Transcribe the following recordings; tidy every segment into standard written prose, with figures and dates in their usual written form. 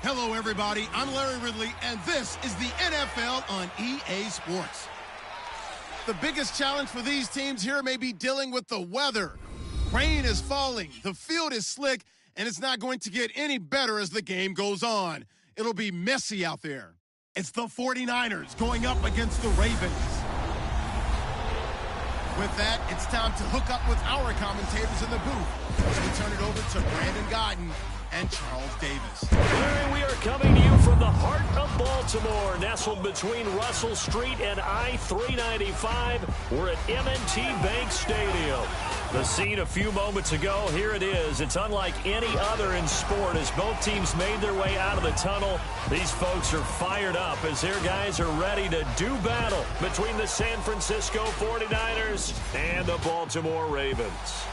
Hello, everybody. I'm Larry Ridley, and this is the NFL on EA Sports. The biggest challenge for these teams here may be dealing with the weather. Rain is falling, the field is slick, and it's not going to get any better as the game goes on. It'll be messy out there. It's the 49ers going up against the Ravens. With that, it's time to hook up with our commentators in the booth as we turn it over to Brandon Godden and Charles Davis. Larry, we are coming to you from the heart of Baltimore, nestled between Russell Street and I-395. We're at M&T Bank Stadium. The scene a few moments ago, here it is. It's unlike any other in sport as both teams made their way out of the tunnel. These folks are fired up as their guys are ready to do battle between the San Francisco 49ers and the Baltimore Ravens.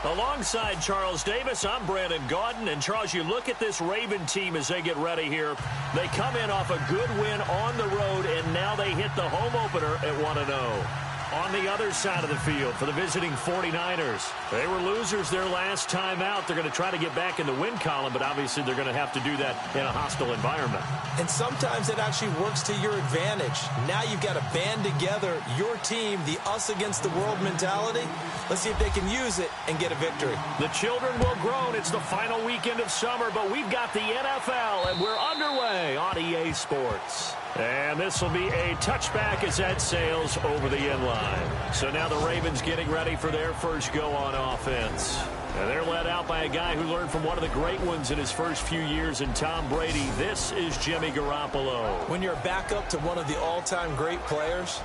Alongside Charles Davis, I'm Brandon Gaudin. And, Charles, you look at this Raven team as they get ready here. They come in off a good win on the road, and now they hit the home opener at 1-0. On the other side of the field for the visiting 49ers, they were losers their last time out. They're going to try to get back in the win column, but obviously they're going to have to do that in a hostile environment. And sometimes it actually works to your advantage. Now you've got to band together your team, the us against the world mentality. Let's see if they can use it and get a victory. The children will groan. It's the final weekend of summer, but we've got the NFL, and we're underway on EA Sports. And this will be a touchback as that sails over the end line. So now the Ravens getting ready for their first go on offense. And they're led out by a guy who learned from one of the great ones in his first few years in Tom Brady. This is Jimmy Garoppolo. When you're back up to one of the all-time great players,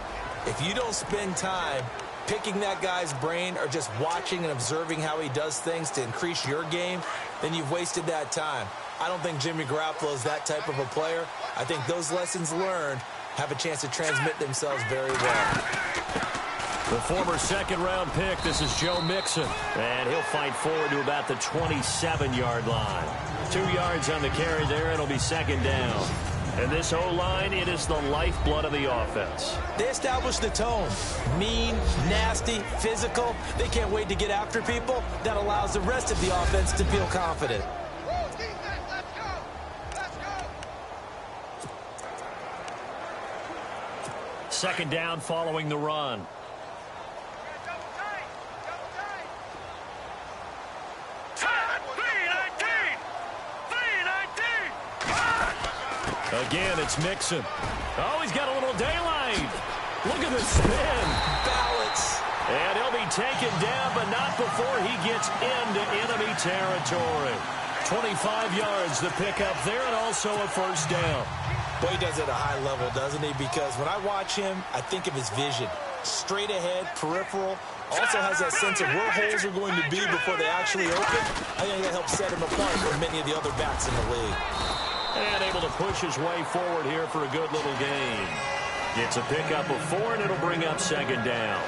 if you don't spend time picking that guy's brain or just watching and observing how he does things to increase your game, then you've wasted that time. I don't think Jimmy Garoppolo is that type of a player. I think those lessons learned have a chance to transmit themselves very well. The former second-round pick, this is Joe Mixon. And he'll fight forward to about the 27-yard line. 2 yards on the carry there, and it'll be second down. And this O-line, it is the lifeblood of the offense. They establish the tone. Mean, nasty, physical. They can't wait to get after people. That allows the rest of the offense to feel confident. Second down following the run. Again, it's Mixon. Oh, he's got a little daylight. Look at the spin. Balance. And he'll be taken down, but not before he gets into enemy territory. 25 yards the pickup there, and also a first down. Boy, he does it at a high level, doesn't he? Because when I watch him, I think of his vision. Straight ahead, peripheral. Also has that sense of where holes are going to be before they actually open. I think that helps set him apart from many of the other backs in the league. And able to push his way forward here for a good little gain. Gets a pickup of 4, and it'll bring up second down.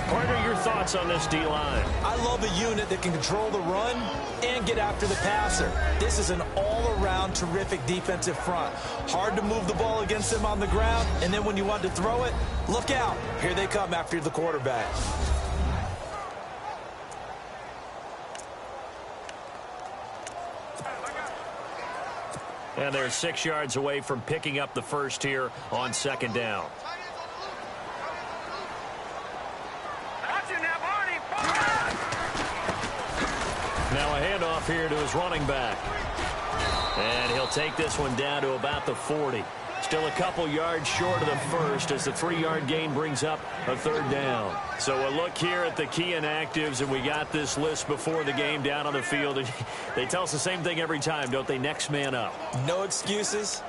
Partner, your thoughts on this D-line? I love a unit that can control the run and get after the passer. This is an all-around terrific defensive front. Hard to move the ball against them on the ground, and then when you want to throw it, look out. Here they come after the quarterback. And they're 6 yards away from picking up the first here on second down. Now a handoff here to his running back. And he'll take this one down to about the 40. Still a couple yards short of the first as the 3-yard gain brings up a third down. So a look here at the key inactives, and we got this list before the game down on the field. And they tell us the same thing every time, don't they? Next man up. No excuses.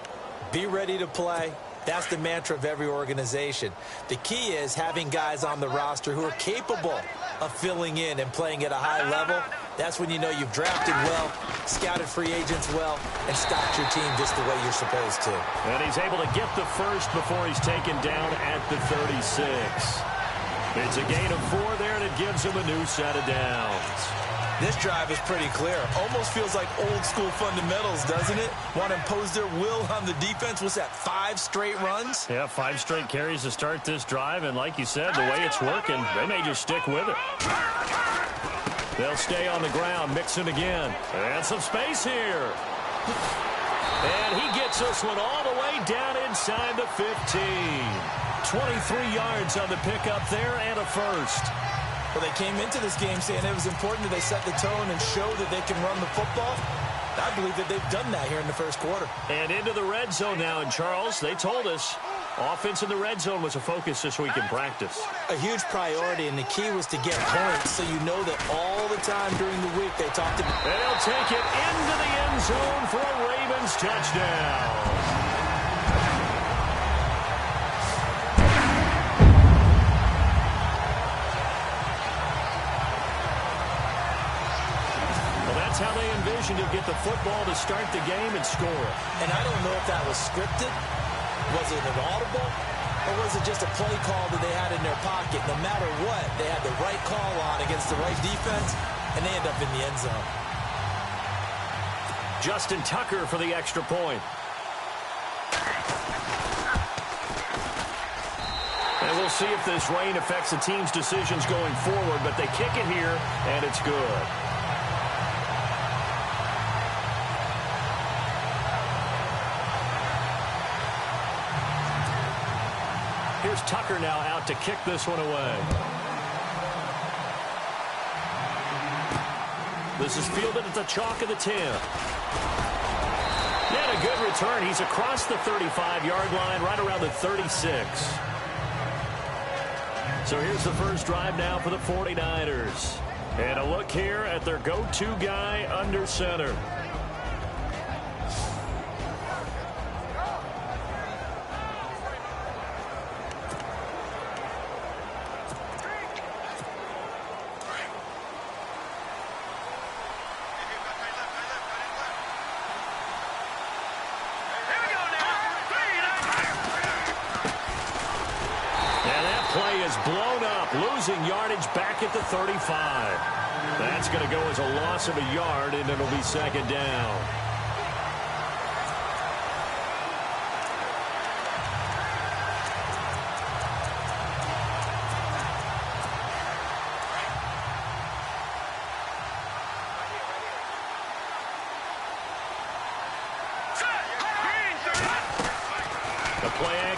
Be ready to play. That's the mantra of every organization. The key is having guys on the roster who are capable of filling in and playing at a high level. That's when you know you've drafted well, scouted free agents well, and stocked your team just the way you're supposed to. And he's able to get the first before he's taken down at the 36. It's a gain of 4 there, and it gives him a new set of downs. This drive is pretty clear. Almost feels like old school fundamentals, doesn't it? Want to impose their will on the defense. What's that, 5 straight runs? Yeah, 5 straight carries to start this drive. And like you said, the way it's working, they may just stick with it. They'll stay on the ground, Mixon again. And some space here. And he gets this one all the way down inside the 15. 23 yards on the pickup there and a first. Well, they came into this game saying it was important that they set the tone and show that they can run the football. I believe that they've done that here in the first quarter. And into the red zone now. And, Charles, they told us offense in the red zone was a focus this week in practice. A huge priority, and the key was to get points so you know that all the time during the week they talked about. And they'll take it into the end zone for a Ravens touchdown. That's how they envisioned to get the football to start the game and score. And I don't know if that was scripted. Was it an audible? Or was it just a play call that they had in their pocket? No matter what, they had the right call on against the right defense, and they end up in the end zone. Justin Tucker for the extra point. And we'll see if this rain affects the team's decisions going forward, but they kick it here, and it's good. Here's Tucker now out to kick this one away. This is fielded at the chalk of the 10. And a good return. He's across the 35-yard line, right around the 36. So here's the first drive now for the 49ers. And a look here at their go-to guy under center. Losing yardage back at the 35. That's going to go as a loss of a yard, and it'll be second down.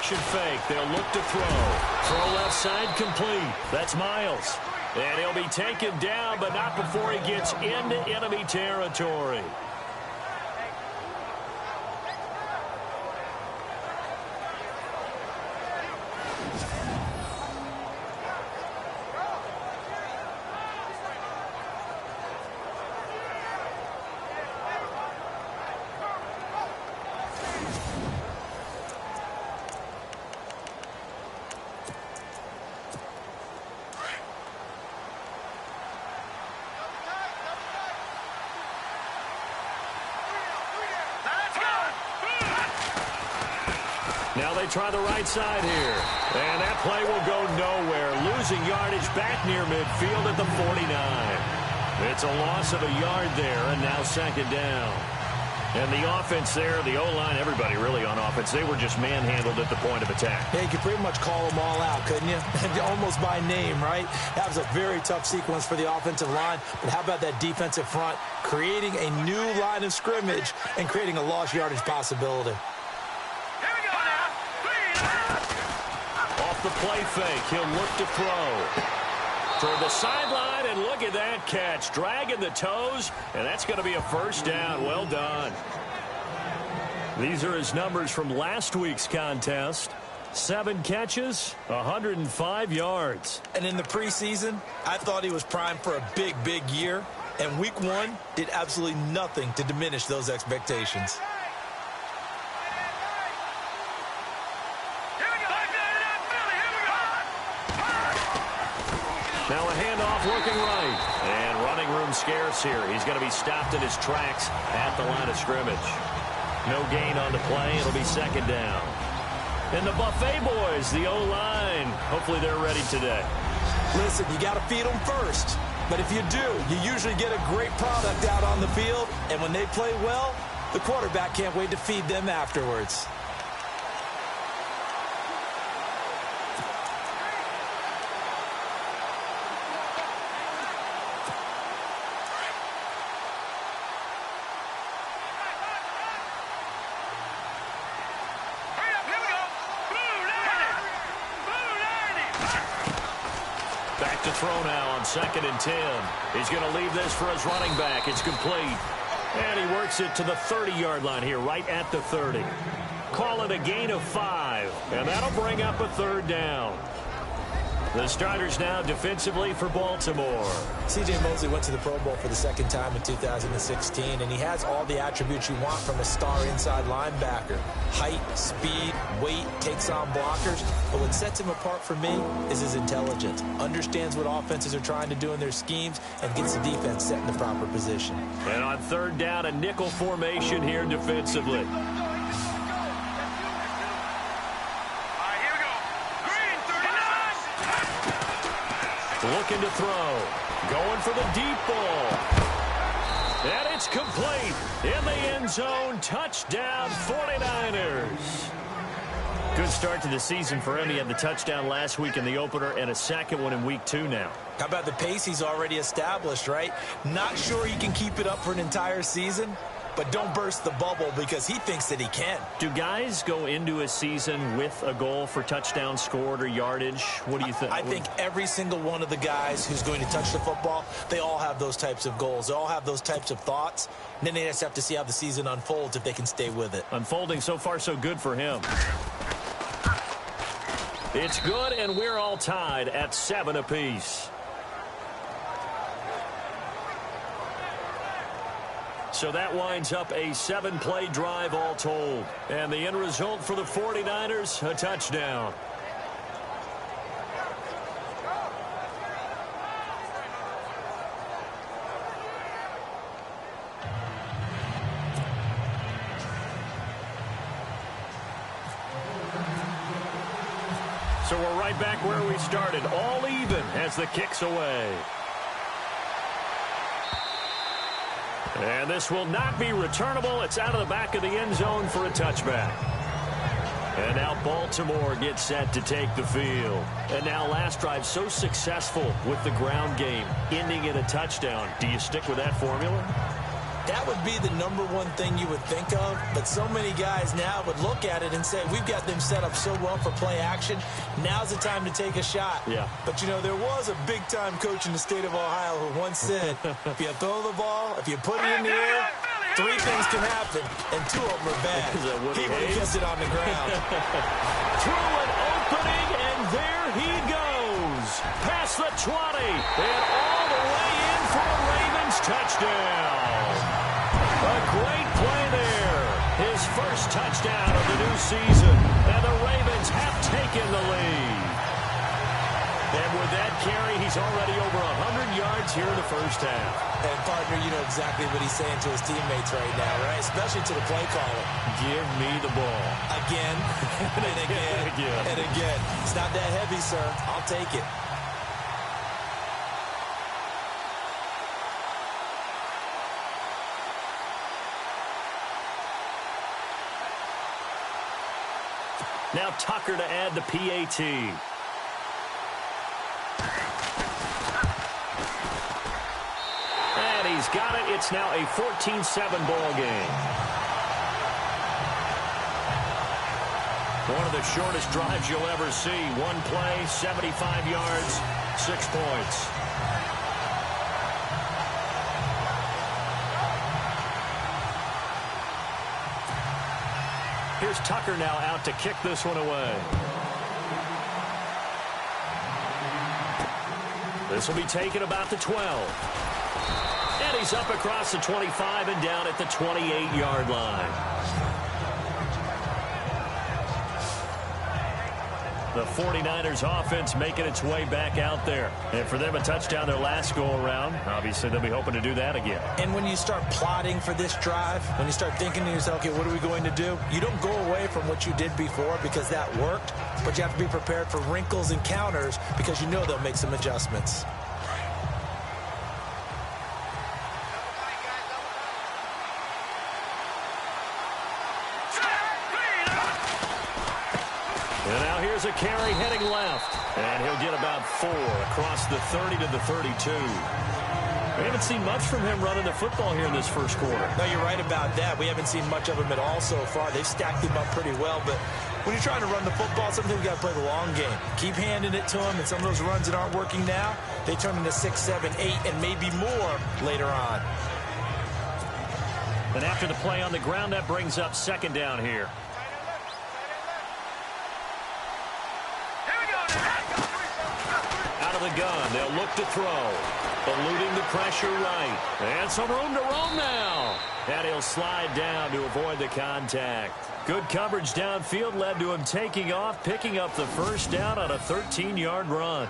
Fake. They'll look to throw. Throw left side complete. That's Miles. And he'll be taken down, but not before he gets into enemy territory. Now they try the right side here. And that play will go nowhere. Losing yardage back near midfield at the 49. It's a loss of a yard there, and now second down. And the offense there, the O-line, everybody really on offense, they were just manhandled at the point of attack. Yeah, you could pretty much call them all out, couldn't you? Almost by name, right? That was a very tough sequence for the offensive line. But how about that defensive front creating a new line of scrimmage and creating a lost yardage possibility? The play fake. He'll look to throw. Toward the sideline, and look at that catch. Dragging the toes, and that's going to be a first down. Well done. These are his numbers from last week's contest. 7 catches, 105 yards. And in the preseason, I thought he was primed for a big, big year. And week 1 did absolutely nothing to diminish those expectations. Now a handoff looking right. And running room scarce here. He's going to be stopped in his tracks at the line of scrimmage. No gain on the play. It'll be second down. And the Buffet boys, the O-line, hopefully they're ready today. Listen, you got to feed them first. But if you do, you usually get a great product out on the field. And when they play well, the quarterback can't wait to feed them afterwards. throw now on 2nd and 10. He's going to leave this for his running back. It's complete. And he works it to the 30-yard line here, right at the 30. Call it a gain of 5, and that'll bring up a 3rd down. The starters now defensively for Baltimore. C.J. Mosley went to the Pro Bowl for the 2nd time in 2016, and he has all the attributes you want from a star inside linebacker. Height, speed, weight, takes on blockers. But what sets him apart for me is his intelligence. Understands what offenses are trying to do in their schemes and gets the defense set in the proper position. And on 3rd down, a nickel formation here defensively. Looking to throw. Going for the deep ball. And it's complete. In the end zone. Touchdown 49ers. Good start to the season for him. He had the touchdown last week in the opener and a 2nd one in week 2 now. How about the pace he's already established, right? Not sure he can keep it up for an entire season, but don't burst the bubble because he thinks that he can. Do guys go into a season with a goal for touchdown scored or yardage? What do you think? I think every single one of the guys who's going to touch the football, they all have those types of goals. They all have those types of thoughts. And then they just have to see how the season unfolds if they can stay with it. Unfolding so far so good for him. It's good, and we're all tied at 7 apiece. So that winds up a 7-play drive all told. And the end result for the 49ers, a touchdown. So we're right back where we started, all even as the kick's away. And this will not be returnable. It's out of the back of the end zone for a touchback. And now Baltimore gets set to take the field. And now last drive so successful with the ground game, ending in a touchdown. Do you stick with that formula? That would be the #1 thing you would think of, but so many guys now would look at it and say, we've got them set up so well for play action. Now's the time to take a shot. Yeah. But, you know, there was a big-time coach in the state of Ohio who once said, if you throw the ball, if you put it in the air, 3 things can happen, and 2 of them are bad. He would have kept it on the ground. Through an opening, and there he goes. Past the 20, and all the way in for a Ravens touchdown. A great play there. His first touchdown of the new season. And the Ravens have taken the lead. And with that carry, he's already over 100 yards here in the first half. And, partner, you know exactly what he's saying to his teammates right now, right? Especially to the play caller. Give me the ball. Again, and again, and again. It's not that heavy, sir. I'll take it. Now Tucker to add the PAT. And he's got it. It's now a 14-7 ball game. One of the shortest drives you'll ever see. 1 play, 75 yards, 6 points. Here's Tucker now out to kick this one away. This will be taken about the 12. And he's up across the 25 and down at the 28-yard line. The 49ers offense making its way back out there. And for them, a touchdown their last go-around. Obviously, they'll be hoping to do that again. And when you start plotting for this drive, when you start thinking to yourself, okay, what are we going to do? You don't go away from what you did before because that worked, but you have to be prepared for wrinkles and counters because you know they'll make some adjustments. And now here's a carry heading left. And he'll get about 4 across the 30 to the 32. We haven't seen much from him running the football here in this first quarter. No, you're right about that. We haven't seen much of him at all so far. They've stacked him up pretty well, but when you're trying to run the football, sometimes you got to play the long game. Keep handing it to them, and some of those runs that aren't working now, they turn into 6, 7, 8, and maybe more later on. And after the play on the ground, that brings up second down here. Out of the gun, they'll look to throw. Eluding the pressure right. And some room to roam now. And he'll slide down to avoid the contact. Good coverage downfield led to him taking off, picking up the first down on a 13-yard run.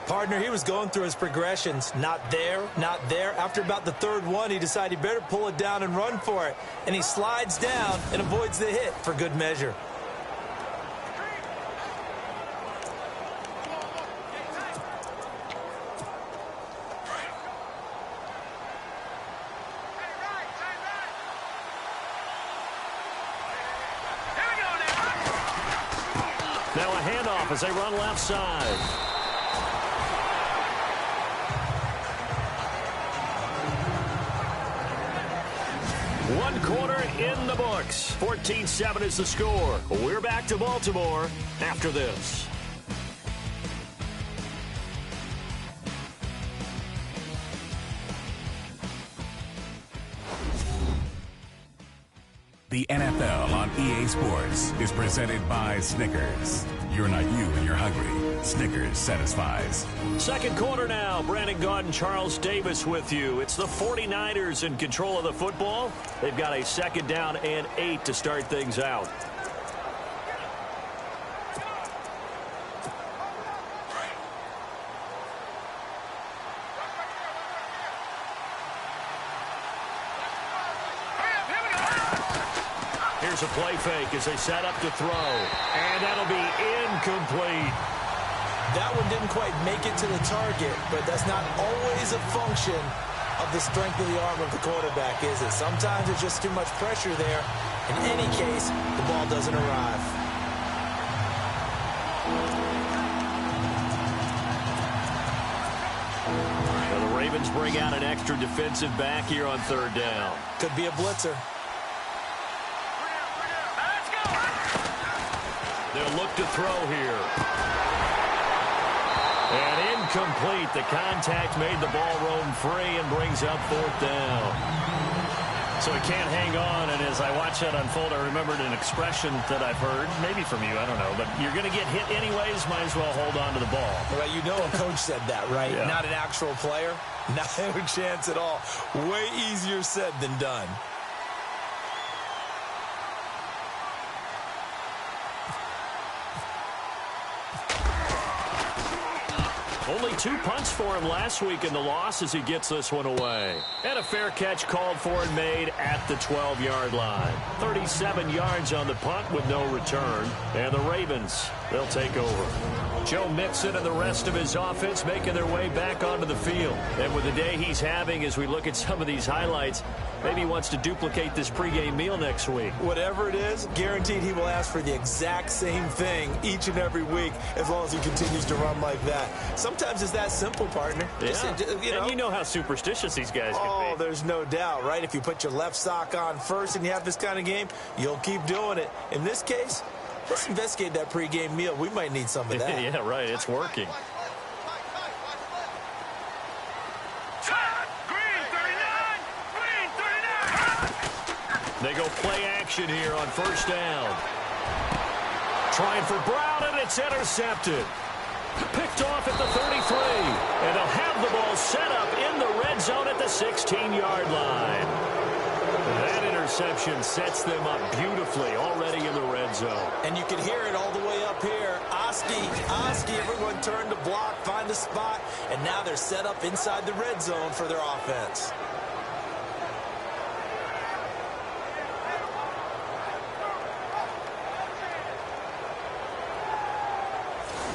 Partner, he was going through his progressions. Not there, not there. After about the third one, he decided he better pull it down and run for it. And he slides down and avoids the hit for good measure. Now a handoff as they run left side. One quarter in the books. 14-7 is the score. We're back to Baltimore after this. The NFL on EA Sports is presented by Snickers. You're not you when you're hungry. Snickers satisfies. Second quarter now. Brandon Gaudin, Charles Davis with you. It's the 49ers in control of the football. They've got a second down and 8 to start things out. Here's a play fake as they set up to throw. And that'll be incomplete. That one didn't quite make it to the target, but that's not always a function of the strength of the arm of the quarterback, is it? Sometimes it's just too much pressure there. In any case, the ball doesn't arrive. Now the Ravens bring out an extra defensive back here on third down. Could be a blitzer. They'll look to throw here. And incomplete. The contact made the ball roam free and brings up fourth down. So he can't hang on, and as I watch that unfold, I remembered an expression that I've heard, maybe from you, I don't know, but you're going to get hit anyways, might as well hold on to the ball. Well, you know a coach said that, right? Yeah. Not an actual player. Not a chance at all. Way easier said than done. Only 2 punts for him last week in the loss as he gets this one away. And a fair catch called for and made at the 12-yard line. 37 yards on the punt with no return. And the Ravens, they'll take over. Joe Mixon and the rest of his offense making their way back onto the field. And with the day he's having, as we look at some of these highlights, maybe he wants to duplicate this pregame meal next week. Whatever it is, guaranteed he will ask for the exact same thing each and every week as long as he continues to run like that. Sometimes it's that simple, partner. Yeah. And you know how superstitious these guys can be. Oh, there's no doubt, right? If you put your left sock on first and you have this kind of game, you'll keep doing it. In this case, let's investigate that pregame meal. We might need some of that. Yeah, right. It's working. They go play action here on first down. Trying for Brown, and it's intercepted. Picked off at the 33. And they'll have the ball set up in the red zone at the 16-yard line. That interception sets them up beautifully already in the red zone. And you can hear it all the way up here. Oski, everyone turned to block, find a spot, and now they're set up inside the red zone for their offense.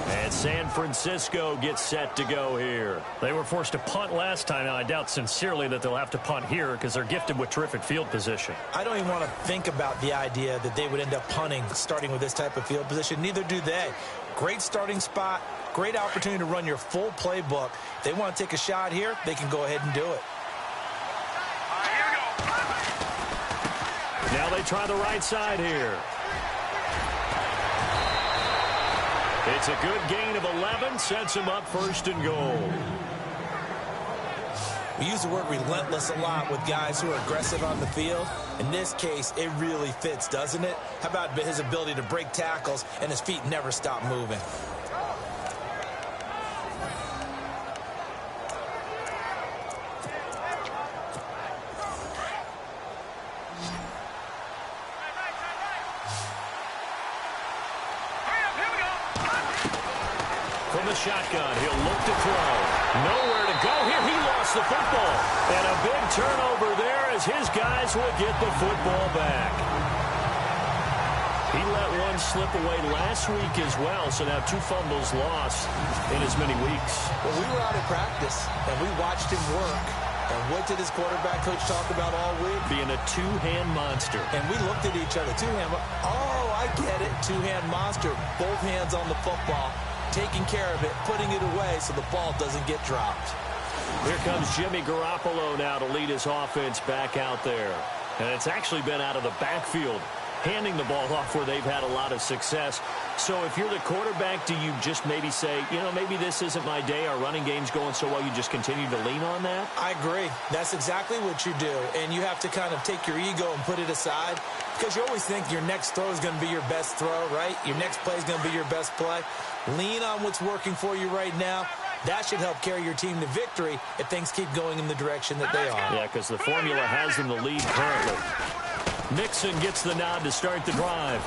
And San Francisco gets set to go here. They were forced to punt last time. Now, I doubt sincerely that they'll have to punt here because they're gifted with terrific field position. I don't even want to think about the idea that they would end up punting starting with this type of field position. Neither do they. Great starting spot, great opportunity to run your full playbook. If they want to take a shot here, they can go ahead and do it. Now they try the right side here. It's a good gain of 11, sets him up first and goal. We use the word relentless a lot with guys who are aggressive on the field. In this case, it really fits, doesn't it? How about his ability to break tackles and his feet never stop moving? From the shotgun, he'll look to throw. Nowhere to go here. He lost the football. And a big turnover there as his guys will get the football back. He let one slip away last week as well, so now 2 fumbles lost in as many weeks. Well, we were out at practice, and we watched him work. And what did his quarterback coach talk about all week? Being a two-hand monster. And we looked at each other. Two-hand. Oh, I get it. Two-hand monster. Both hands on the football, taking care of it, putting it away so the ball doesn't get dropped. Here comes Jimmy Garoppolo now to lead his offense back out there. And it's actually been out of the backfield, handing the ball off where they've had a lot of success. So if you're the quarterback, do you just maybe say, you know, maybe this isn't my day, our running game's going so well, you just continue to lean on that? I agree. That's exactly what you do. And you have to kind of take your ego and put it aside, because you always think your next throw is going to be your best throw, right? Your next play is going to be your best play. Lean on what's working for you right now. That should help carry your team to victory if things keep going in the direction that they are. Yeah, because the formula has them the lead currently. Mixon gets the nod to start the drive.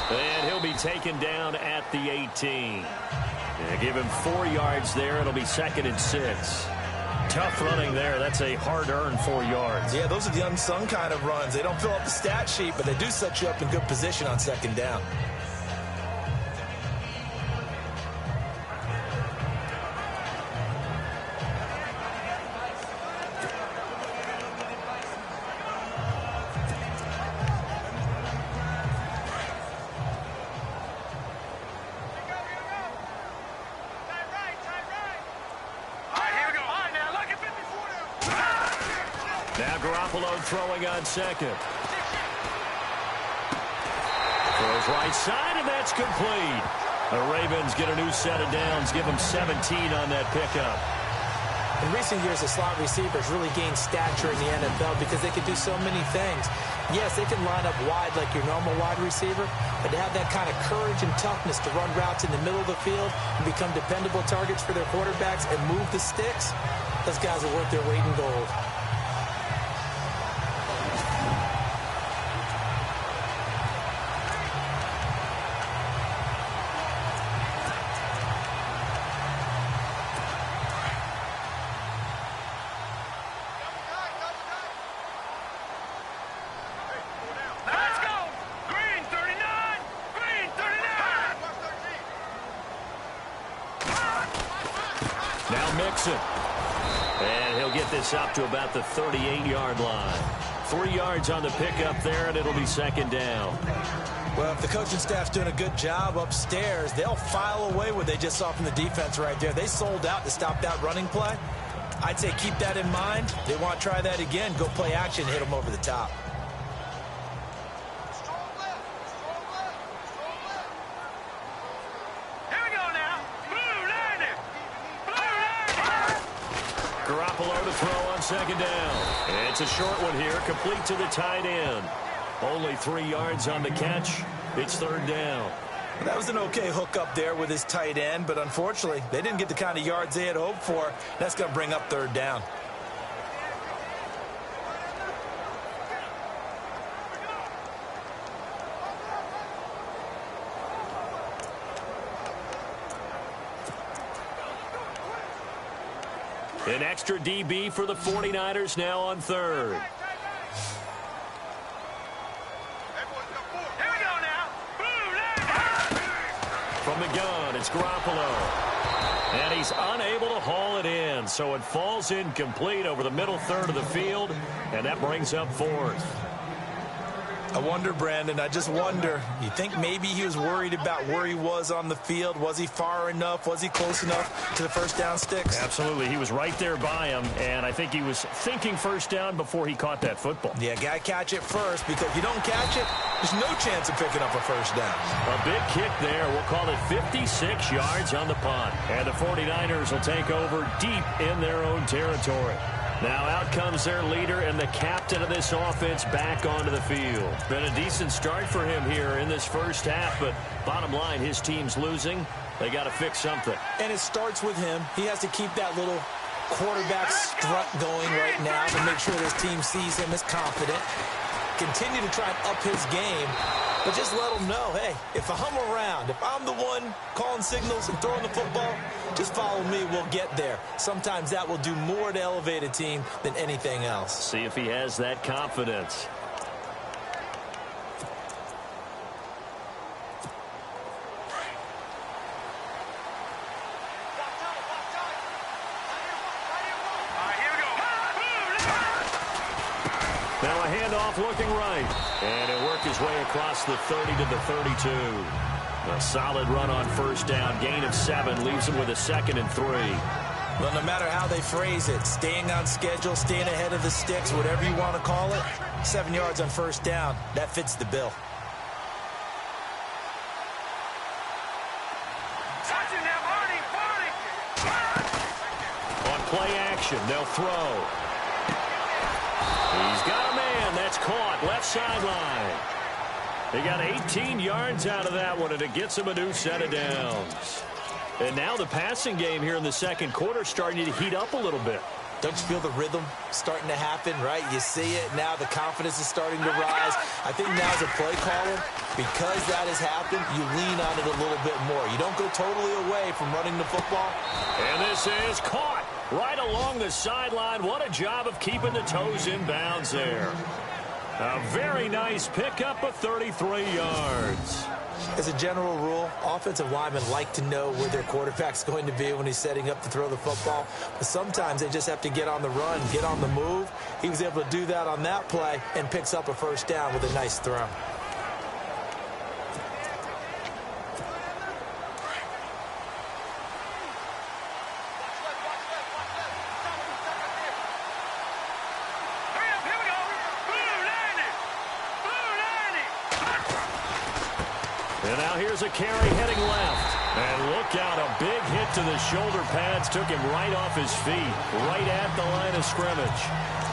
And he'll be taken down at the 18. Yeah, give him 4 yards there. It'll be 2nd and 6. Tough running there. That's a hard-earned 4 yards. Yeah, those are the unsung kind of runs. They don't fill up the stat sheet, but they do set you up in good position on 2nd down. Now Garoppolo throwing on 2nd. Throws right side, and that's complete. The Ravens get a new set of downs, give them 17 on that pickup. In recent years, the slot receivers really gained stature in the NFL because they can do so many things. Yes, they can line up wide like your normal wide receiver, but to have that kind of courage and toughness to run routes in the middle of the field and become dependable targets for their quarterbacks and move the sticks, those guys are worth their weight in gold. Mixon. And he'll get this up to about the 38-yard line. 3 yards on the pickup there, and it'll be 2nd down. Well, if the coaching staff's doing a good job upstairs, they'll file away what they just saw from the defense right there. They sold out to stop that running play. I'd say keep that in mind. They want to try that again. Go play action, hit them over the top. Garoppolo to throw on 2nd down. It's a short one here, complete to the tight end. Only 3 yards on the catch. It's 3rd down. That was an okay hook up there with his tight end, but unfortunately, they didn't get the kind of yards they had hoped for. That's going to bring up 3rd down. An extra DB for the 49ers now on 3rd. From the gun, it's Garoppolo. And he's unable to haul it in, so it falls incomplete over the middle third of the field, and that brings up 4th. I wonder, Brandon, I just wonder. You think maybe he was worried about where he was on the field? Was he far enough? Was he close enough to the first down sticks? Absolutely. He was right there by him, and I think he was thinking first down before he caught that football. Yeah, got to catch it first, because if you don't catch it, there's no chance of picking up a first down. A big kick there. We'll call it 56 yards on the punt. And the 49ers will take over deep in their own territory. Now out comes their leader and the captain of this offense back onto the field. Been a decent start for him here in this first half, but bottom line, his team's losing. They got to fix something. And it starts with him. He has to keep that little quarterback strut going right now to make sure this team sees him as confident. Continue to try and up his game, but just let him know, hey, if I'm around, if I'm the one calling signals and throwing the football, just follow me, we'll get there. Sometimes that will do more to elevate a team than anything else. See if he has that confidence. Now a handoff looking right. And it worked his way across the 30 to the 32. A solid run on first down. Gain of 7 leaves him with a 2nd and 3. Well, no matter how they phrase it, staying on schedule, staying ahead of the sticks, whatever you want to call it, 7 yards on first down, that fits the bill. On play action, they'll throw. He's got a man. That's caught. Left sideline. They got 18 yards out of that one, and it gets him a new set of downs. And now the passing game here in the second quarter starting to heat up a little bit. Don't you feel the rhythm starting to happen, right? You see it now. The confidence is starting to rise. I think now as a play caller, because that has happened, you lean on it a little bit more. You don't go totally away from running the football. And this is caught right along the sideline. What a job of keeping the toes in bounds there. A very nice pickup of 33 yards. As a general rule, offensive linemen like to know where their quarterback's going to be when he's setting up to throw the football. But sometimes they just have to get on the run, get on the move. He was able to do that on that play and picks up a first down with a nice throw. And now here's a carry heading left. And look out, a big hit to the shoulder pads. Took him right off his feet, right at the line of scrimmage.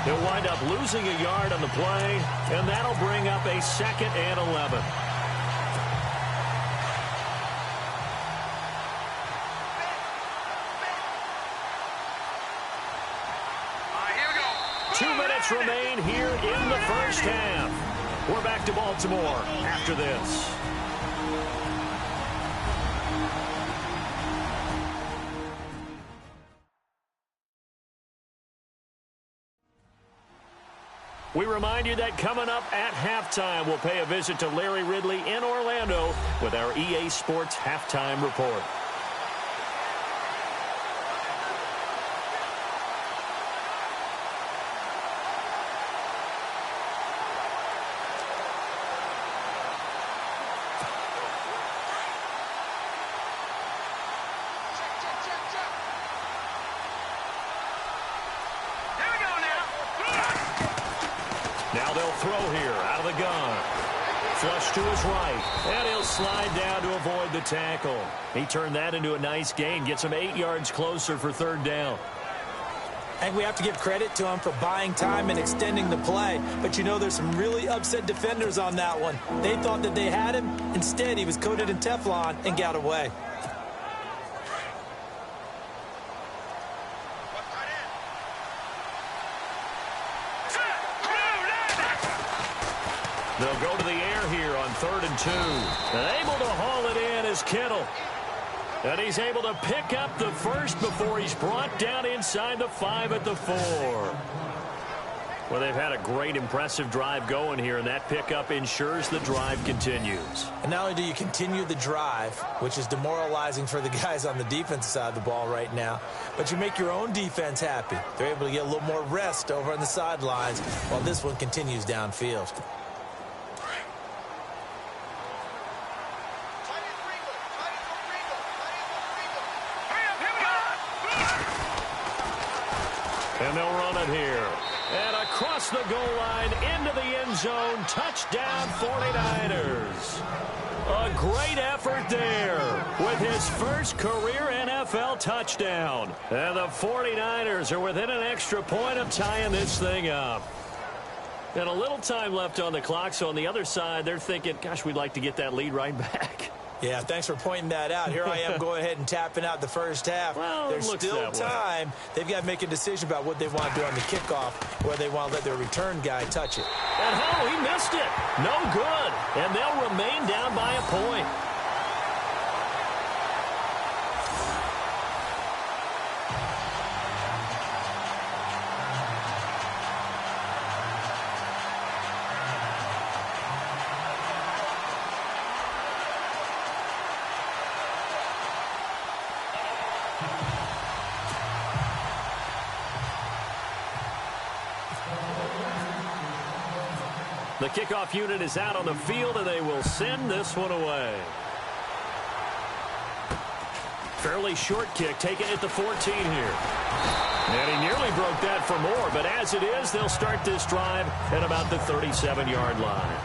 He'll wind up losing a yard on the play, and that'll bring up a 2nd and 11. Here we go. 2 minutes remain here in the first half. We're back to Baltimore after this. We remind you that coming up at halftime, we'll pay a visit to Larry Ridley in Orlando with our EA Sports Halftime Report. Now they'll throw here out of the gun. Flush to his right, and he'll slide down to avoid the tackle. He turned that into a nice gain, gets him 8 yards closer for 3rd down. I think we have to give credit to him for buying time and extending the play. But you know, there's some really upset defenders on that one. They thought that they had him. Instead, he was coated in Teflon and got away. They'll go to the air here on 3rd and 2. And able to haul it in is Kittle. And he's able to pick up the first before he's brought down inside the 5 at the 4. Well, they've had a great, impressive drive going here, and that pickup ensures the drive continues. And not only do you continue the drive, which is demoralizing for the guys on the defensive side of the ball right now, but you make your own defense happy. They're able to get a little more rest over on the sidelines while this one continues downfield. And they'll run it here. And across the goal line into the end zone. Touchdown 49ers. A great effort there with his first career NFL touchdown. And the 49ers are within an extra point of tying this thing up. And a little time left on the clock, so on the other side, they're thinking, gosh, we'd like to get that lead right back. Yeah, thanks for pointing that out. Here I am going ahead and tapping out the first half. Well, there's still time. They've got to make a decision about what they want to do on the kickoff, where they want to let their return guy touch it. And oh, he missed it. No good. And they'll remain down by a point. The kickoff unit is out on the field, and they will send this one away. Fairly short kick, taken at the 14 here. And he nearly broke that for more, but as it is, they'll start this drive at about the 37-yard line.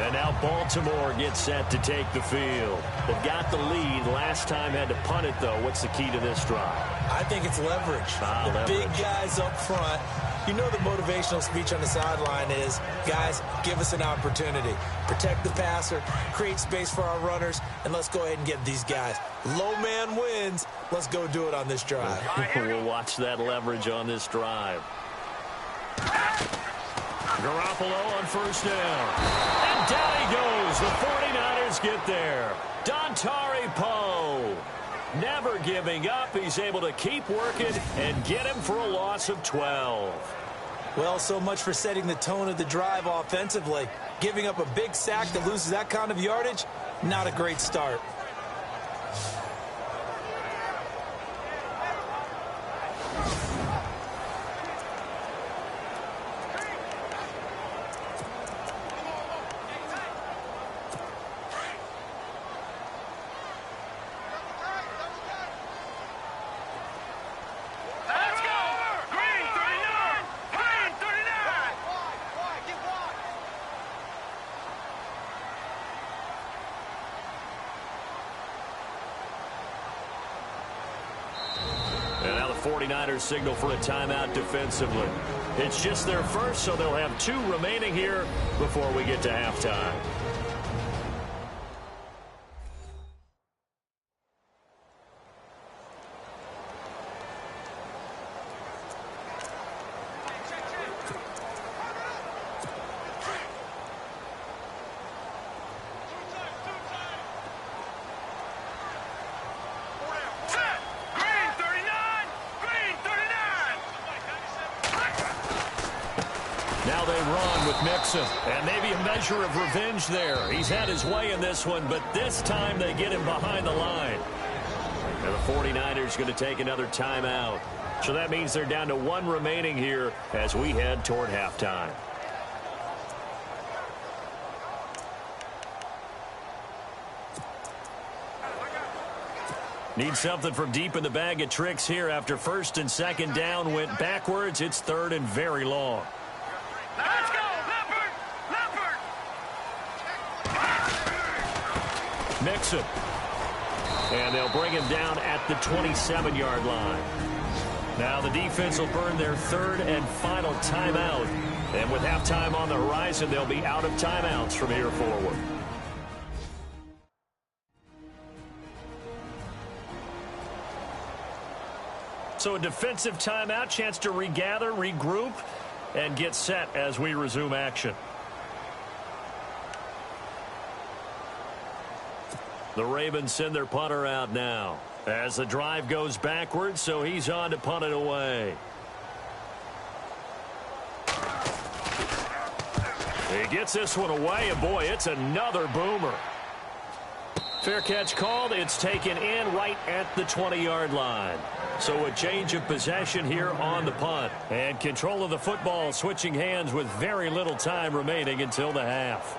And now Baltimore gets set to take the field. They've got the lead. Last time had to punt it, though. What's the key to this drive? I think it's leverage. The big guys up front. You know the motivational speech on the sideline is, guys, give us an opportunity. Protect the passer, create space for our runners, and let's go ahead and get these guys. Low man wins. Let's go do it on this drive. We'll watch that leverage on this drive. Garoppolo on first down. And down he goes. The 49ers get there. Dontari Poe. Never giving up. He's able to keep working and get him for a loss of 12. Well, so much for setting the tone of the drive offensively. Giving up a big sack that loses that kind of yardage, not a great start. And now the 49ers signal for a timeout defensively. It's just their first, so they'll have 2 remaining here before we get to halftime. Now they run with Mixon. And maybe a measure of revenge there. He's had his way in this one, but this time they get him behind the line. And the 49ers going to take another timeout. So that means they're down to 1 remaining here as we head toward halftime. Need something from deep in the bag of tricks here after first and second down went backwards. It's third and very long. Let's go, Leopard! Leopard! Mixon. And they'll bring him down at the 27-yard line. Now the defense will burn their 3rd and final timeout. And with halftime on the horizon, they'll be out of timeouts from here forward. So a defensive timeout, chance to regather, regroup, and get set as we resume action. The Ravens send their punter out now as the drive goes backwards, so he's on to punt it away. He gets this one away, and boy, it's another boomer. Fair catch called. It's taken in right at the 20-yard line. So a change of possession here on the punt. And control of the football switching hands with very little time remaining until the half.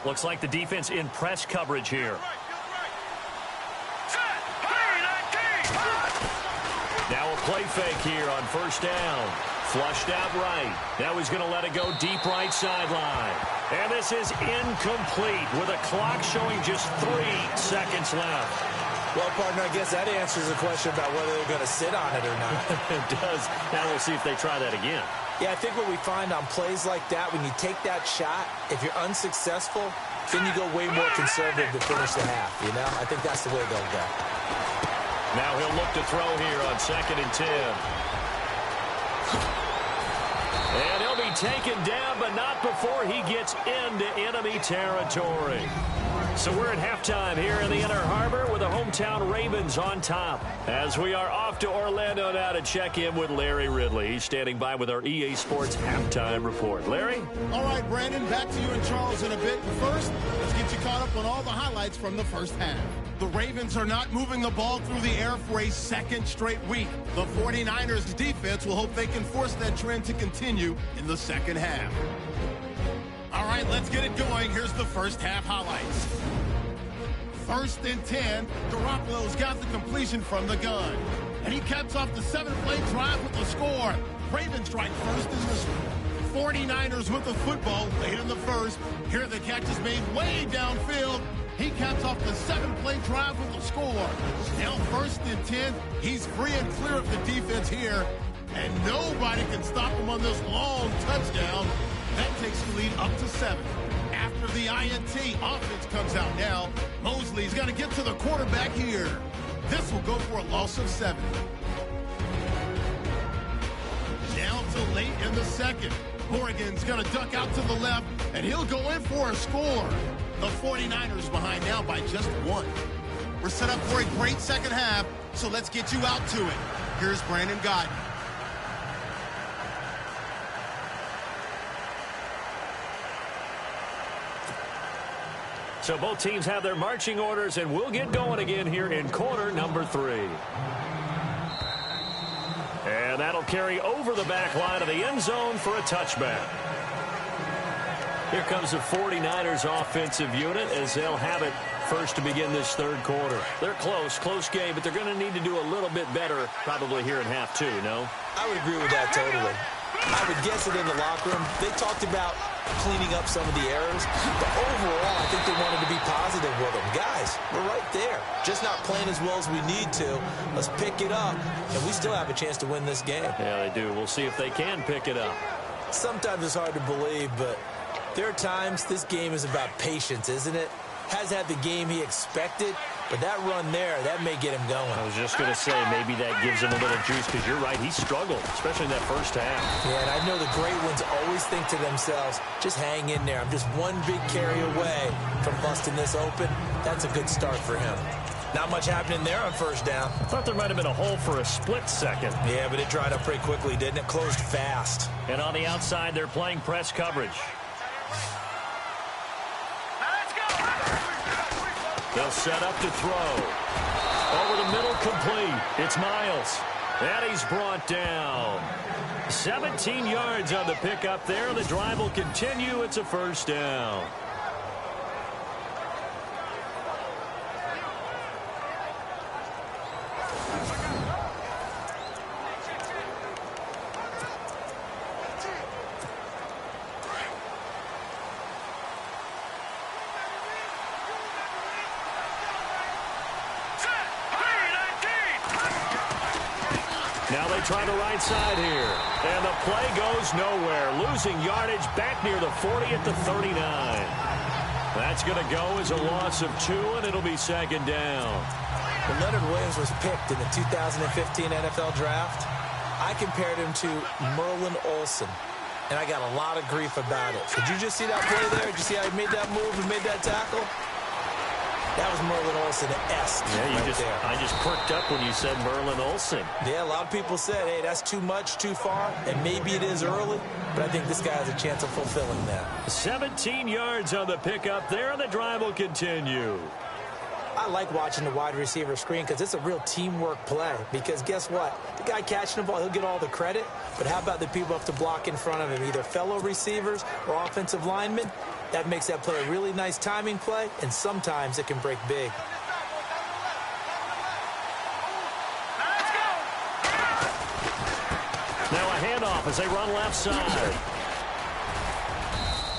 Looks like the defense in press coverage here. Now a play fake here on first down. Flushed out right. Now he's going to let it go deep right sideline. And this is incomplete with a clock showing just 3 seconds left. Well, partner, I guess that answers the question about whether they're going to sit on it or not. It does. Now we'll see if they try that again. Yeah, I think what we find on plays like that, when you take that shot, if you're unsuccessful, then you go way more conservative to finish the half, you know? I think that's the way they'll go. Now he'll look to throw here on 2nd and 10. And he'll be taken down, but not before he gets into enemy territory. So we're at halftime here in the Inner Harbor with the hometown Ravens on top. As we are off to Orlando now to check in with Larry Ridley. He's standing by with our EA Sports halftime report. Larry? All right, Brandon, back to you and Charles in a bit. First, let's get you caught up on all the highlights from the first half. The Ravens are not moving the ball through the air for a second straight week. The 49ers defense will hope they can force that trend to continue in the second half. All right, let's get it going. Here's the first half highlights. 1st and 10, Garoppolo's got the completion from the gun. And he caps off the 7-play drive with the score. Ravens strike first in this one. 49ers with the football late in the first. Here the catch is made way downfield. He caps off the 7-play drive with the score. Now 1st and 10. He's free and clear of the defense here. And nobody can stop him on this long touchdown. That takes the lead up to 7. After the INT, offense comes out now. Mosley's got to get to the quarterback here. This will go for a loss of 7. Down to late in the second. Morgan's going to duck out to the left, and he'll go in for a score. The 49ers behind now by just 1. We're set up for a great second half, so let's get you out to it. Here's Brandon Godden. So both teams have their marching orders, and we'll get going again here in quarter number 3. And that'll carry over the back line of the end zone for a touchback. Here comes the 49ers offensive unit as they'll have it first to begin this third quarter. They're close game, but they're going to need to do a little bit better probably here in half 2, no? I would agree with that totally. I would guess it in the locker room. They talked about cleaning up some of the errors, but overall, I think they wanted to be positive with them. Guys, we're right there. Just not playing as well as we need to. Let's pick it up, and we still have a chance to win this game. Yeah, they do. We'll see if they can pick it up. Sometimes it's hard to believe, but there are times this game is about patience, isn't it? Has had the game he expected, but that run there, that may get him going. I was just going to say, maybe that gives him a little juice, because you're right, he struggled, especially in that first half. Yeah, and I know the great ones always think to themselves, just hang in there. I'm just one big carry away from busting this open. That's a good start for him. Not much happening there on first down. I thought there might have been a hole for a split second. Yeah, but it dried up pretty quickly, didn't it? Closed fast. And on the outside, they're playing press coverage. They'll set up to throw. Over the middle, complete. It's Miles. And he's brought down. 17 yards on the pickup there. The drive will continue. It's a first down. Now they try the right side here. And the play goes nowhere. Losing yardage back near the 40 at the 39. That's going to go as a loss of 2, and it'll be second down. When Leonard Williams was picked in the 2015 NFL Draft, I compared him to Merlin Olsen, and I got a lot of grief about it. Did you just see that play there? Did you see how he made that move and made that tackle? That was Merlin Olsen-esque. Yeah, I just perked up when you said Merlin Olsen. Yeah, a lot of people said, hey, that's too much, too far, and maybe it is early, but I think this guy has a chance of fulfilling that. 17 yards on the pickup there, and the drive will continue. I like watching the wide receiver screen because it's a real teamwork play. Because guess what? The guy catching the ball, he'll get all the credit. But how about the people up to block in front of him, either fellow receivers or offensive linemen? That makes that play a really nice timing play, and sometimes it can break big. Now a handoff as they run left side.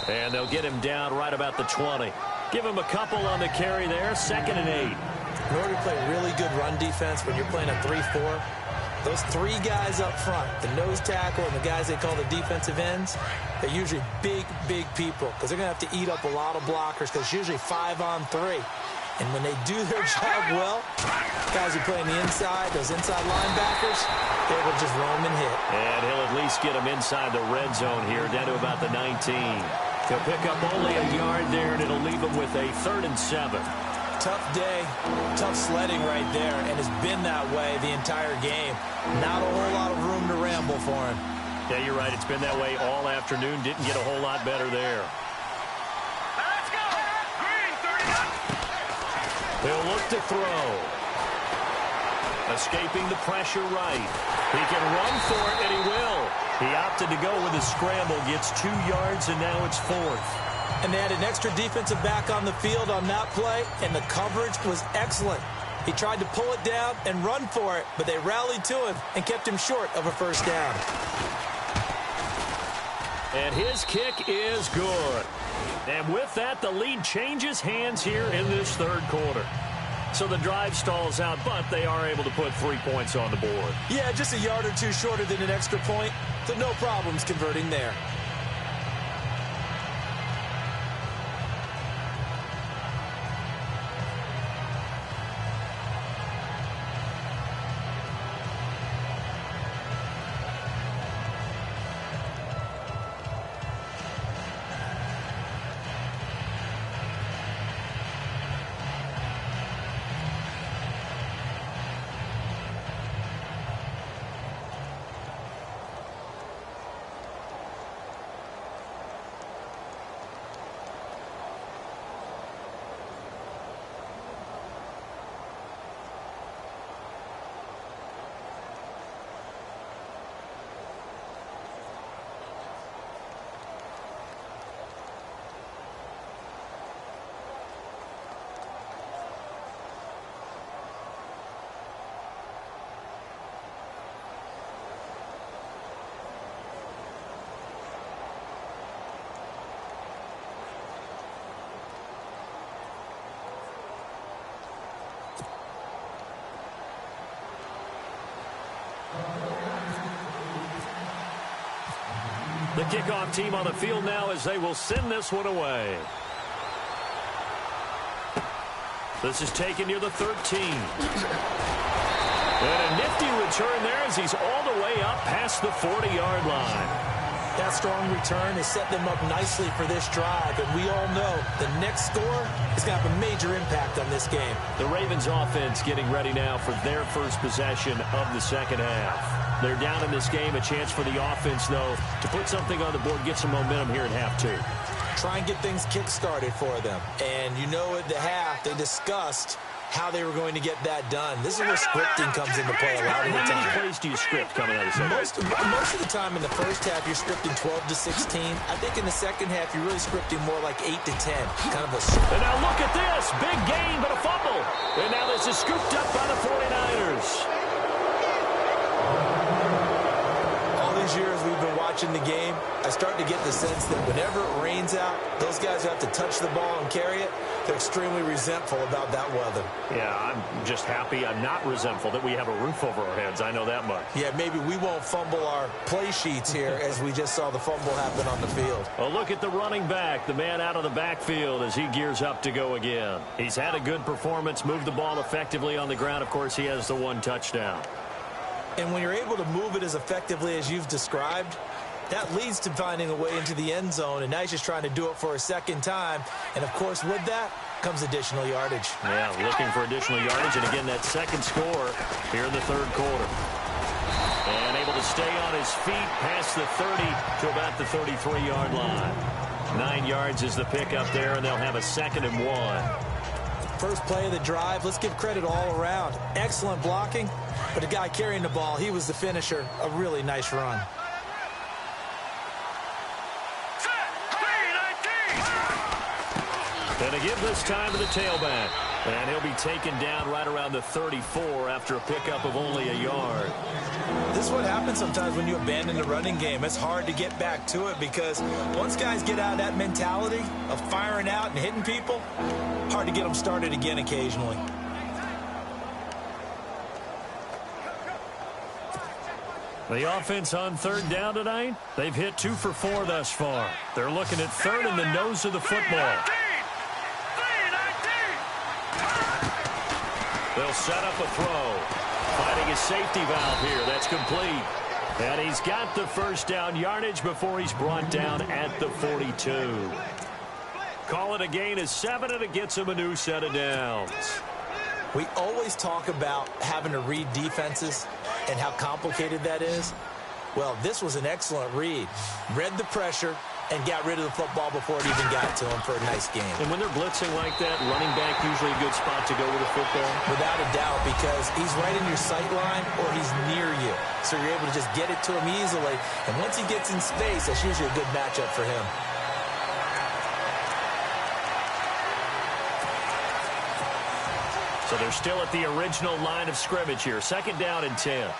And they'll get him down right about the 20. Give him a couple on the carry there, 2nd and 8. In order to play really good run defense when you're playing a 3-4, those 3 guys up front, the nose tackle and the guys they call the defensive ends, they're usually big, big people because they're going to have to eat up a lot of blockers because it's usually 5-on-3. And when they do their job well, guys who play on the inside, those inside linebackers, they will just roam and hit. And he'll at least get him inside the red zone here, down to about the 19. He'll pick up only a yard there, and it'll leave him with a 3rd and 7. Tough day, tough sledding right there, and it's been that way the entire game. Not a whole lot of room to ramble for him. Yeah, you're right. It's been that way all afternoon. Didn't get a whole lot better there. Let's go! Green, 39. He'll look to throw. Escaping the pressure right. He can run for it, and he will. He opted to go with a scramble, gets 2 yards, and now it's 4th. And they had an extra defensive back on the field on that play, and the coverage was excellent. He tried to pull it down and run for it, but they rallied to him and kept him short of a 1st down. And his kick is good. And with that, the lead changes hands here in this 3rd quarter. So the drive stalls out, but they are able to put 3 points on the board. Yeah, just a yard or 2 shorter than an extra point, so no problems converting there. The kickoff team on the field now as they will send this one away. This is taken near the 13. And a nifty return there as he's all the way up past the 40-yard line. That strong return has set them up nicely for this drive, and we all know the next score is going to have a major impact on this game. The Ravens offense getting ready now for their first possession of the 2nd half. They're down in this game. A chance for the offense, though, to put something on the board, get some momentum here at half 2. Try and get things kick-started for them. And you know at the half, they discussed how they were going to get that done. This is where scripting comes into play a lot of the time. How many plays do you script coming out of the second? Most of the time in the first half, you're scripting 12 to 16. I think in the second half, you're really scripting more like 8 to 10. Kind of a... And now look at this. Big gain, but a fumble. And now this is scooped up by the 49ers. Years we've been watching the game, I start to get the sense that whenever it rains out, those guys who have to touch the ball and carry it, they're extremely resentful about that weather. Yeah, I'm just happy I'm not resentful that we have a roof over our heads. I know that much. Yeah, maybe we won't fumble our play sheets here as we just saw the fumble happen on the field. Well, look at the running back, the man out of the backfield as he gears up to go again. He's had a good performance, moved the ball effectively on the ground. Of course, he has the 1 touchdown. And when you're able to move it as effectively as you've described, that leads to finding a way into the end zone, and now he's just trying to do it for a 2nd time. And, of course, with that comes additional yardage. Yeah, looking for additional yardage, and again, that 2nd score here in the 3rd quarter. And able to stay on his feet past the 30 to about the 33-yard line. 9 yards is the pickup there, and they'll have a 2nd and 1. First play of the drive, let's give credit all around. Excellent blocking, but the guy carrying the ball, he was the finisher. A really nice run. Set, 3-19. And to give this time to the tailback. And he'll be taken down right around the 34 after a pickup of only a yard. This is what happens sometimes when you abandon the running game. It's hard to get back to it because once guys get out of that mentality of firing out and hitting people, hard to get them started again occasionally. The offense on third down tonight, they've hit 2 for 4 thus far. They're looking at third in the nose of the football. They'll set up a throw. Finding a safety valve here. That's complete. And he's got the first down yardage before he's brought down at the 42. Call it a gain of 7, and it gets him a new set of downs. We always talk about having to read defenses and how complicated that is. Well, this was an excellent read. Read the pressure and got rid of the football before it even got to him for a nice game. And when they're blitzing like that, running back usually a good spot to go with the football? Without a doubt, because he's right in your sight line or he's near you. So you're able to just get it to him easily. And once he gets in space, that's usually a good matchup for him. So they're still at the original line of scrimmage here. 2nd down and 10.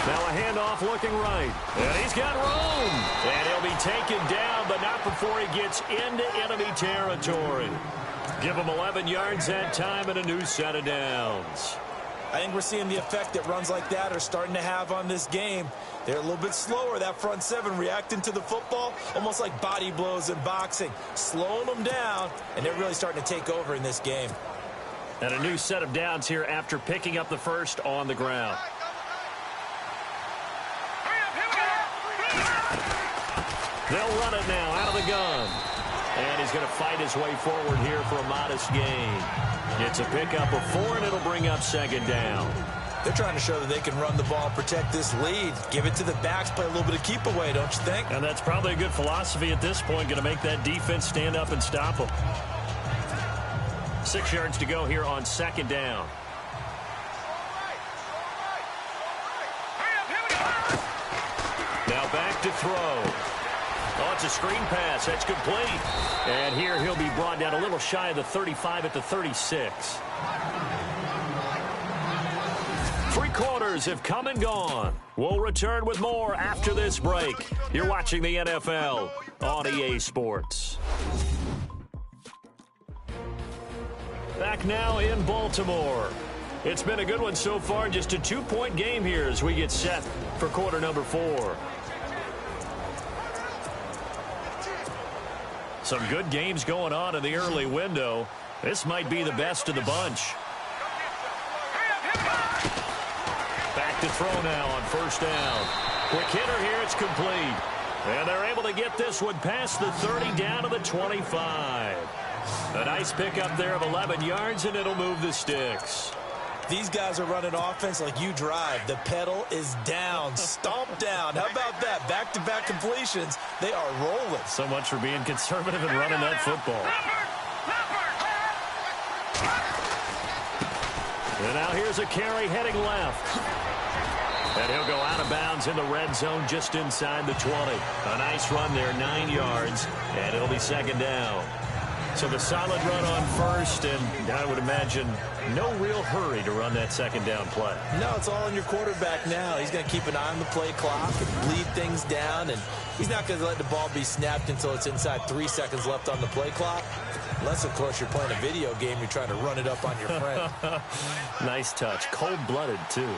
Now a handoff looking right. And he's got room. And he'll be taken down, but not before he gets into enemy territory. Give him 11 yards that time and a new set of downs. I think we're seeing the effect that runs like that are starting to have on this game. They're a little bit slower, that front 7, reacting to the football, almost like body blows in boxing, slowing them down, and they're really starting to take over in this game. And a new set of downs here after picking up the first on the ground. They'll run it now out of the gun. And he's going to fight his way forward here for a modest gain. It's a pickup of 4, and it'll bring up 2nd down. They're trying to show that they can run the ball, protect this lead, give it to the backs, play a little bit of keep away, don't you think? And that's probably a good philosophy at this point, going to make that defense stand up and stop them. 6 yards to go here on 2nd down. Now back to throw. Oh, it's a screen pass. That's complete. And here he'll be brought down a little shy of the 35 at the 36. 3 quarters have come and gone. We'll return with more after this break. You're watching the NFL on EA Sports. Back now in Baltimore. It's been a good one so far. Just a 2-point game here as we get set for quarter number 4. Some good games going on in the early window. This might be the best of the bunch. Back to throw now on 1st down. Quick hitter here, it's complete. And they're able to get this one past the 30 down to the 25. A nice pickup there of 11 yards, and it'll move the sticks. These guys are running offense like you drive. The pedal is down, stomped down. How about that? Back-to-back completions. They are rolling. So much for being conservative and running that football. And now here's a carry heading left. And he'll go out of bounds in the red zone just inside the 20. A nice run there, 9 yards, and it'll be 2nd down. So the solid run on 1st, and I would imagine no real hurry to run that 2nd down play. No, it's all on your quarterback now. He's going to keep an eye on the play clock and bleed things down, and he's not going to let the ball be snapped until it's inside 3 seconds left on the play clock. Unless, of course, you're playing a video game, you're trying to run it up on your friend. Nice touch. Cold-blooded, too.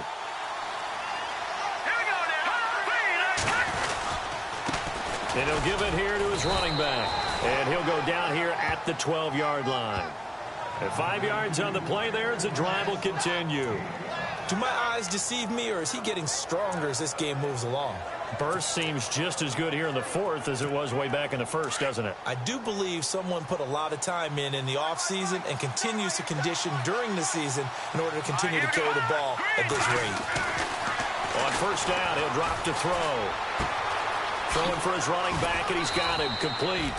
And he'll give it here to his running back. And he'll go down here at the 12-yard line. And 5 yards on the play there as the drive will continue. Do my eyes deceive me, or is he getting stronger as this game moves along? Burst seems just as good here in the 4th as it was way back in the 1st, doesn't it? I do believe someone put a lot of time in the offseason and continues to condition during the season in order to continue to carry the ball at this rate. On 1st down, he'll drop to throw. Throwing for his running back, and he's got him complete.